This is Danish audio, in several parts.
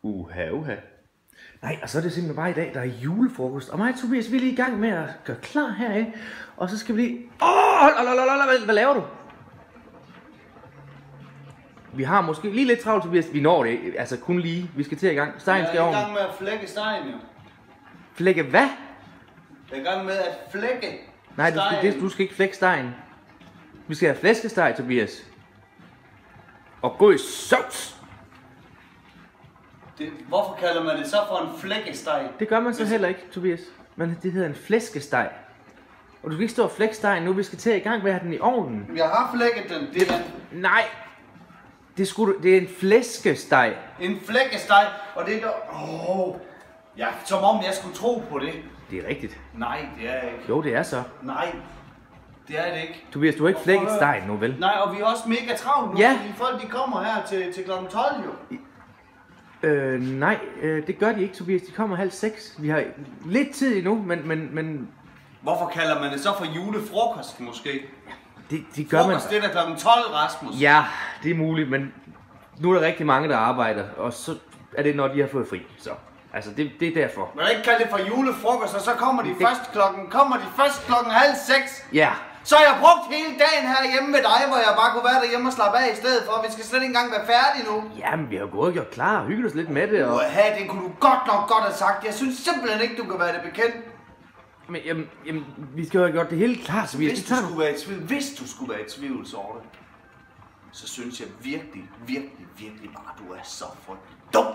Uha. Nej, og så er det simpelthen bare i dag, der er julefrokost. Og mig og Tobias, vi er lige i gang med at gøre klar herinde. Og så skal vi lige... Hvad laver du? Vi har måske lige lidt travlt, Tobias. Vi når det, altså kun lige. Vi skal til i gang. Stegen skal over. Jeg er i gang med at flække stegen, jo. Flække hvad? Jeg er i gang med at flække Nej, du skal ikke flække stegen. Vi skal have flæskesteg, Tobias. Og gå i sovs. Hvorfor kalder man det så for en flækkesteg? Det gør man så heller ikke, Tobias. Men det hedder en flæskesteg. Og du skal ikke stå og flække stegen nu. Vi skal til i gang med at have den i ovnen. Jeg har flækket den. Det er Nej. Det er en flæskesteg. en flækkesteg, og det er der... Ja, som om jeg skulle tro på det. Det er rigtigt. Nej, det er ikke. Jo, det er så. Nej, det er det ikke. Tobias, du har ikke flækket stegen nu, vel? Nej, og vi er også mega travlt nu, Ja. fordi folk de kommer her til kl. 12 jo. Nej, det gør de ikke, Tobias. De kommer 5:30. Vi har lidt tid endnu, men Hvorfor kalder man det så for julefrokost måske? det gør man... Frokost, det er da kl. 12, Rasmus. Ja, det er muligt, men nu er der rigtig mange, der arbejder, og så er det, når de har fået fri. Så, altså, det er derfor. Man kan ikke kalde det for julefrokost, og så kommer de først klokken 5:30. Ja, Så har jeg brugt hele dagen her hjemme med dig, hvor jeg bare kunne være derhjemme og slappe af i stedet for. Vi skal slet ikke engang være færdige nu. jamen, vi har gået og gjort klar og hygget os lidt med det. Og... Det kunne du godt have sagt. Jeg synes simpelthen ikke, du kan være det bekendt. Men jamen, vi skal jo have gjort det hele klar, så vi Hvis du skulle være i tvivl, så over det, så synes jeg virkelig bare, du er så frygtelig dum.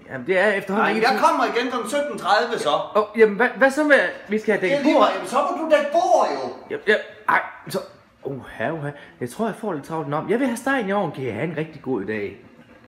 Jamen, det er efterhånden Nej, ikke... jeg kommer igen kl. 17:30 så. Jamen, hvad så med... Vi skal have dækket bord? Jamen, så må du dække bord jo. Ej, så... Uha. Jeg tror, jeg får lidt travlt om. Jeg vil have stegen i ovnen. Kan jeg have en rigtig god dag?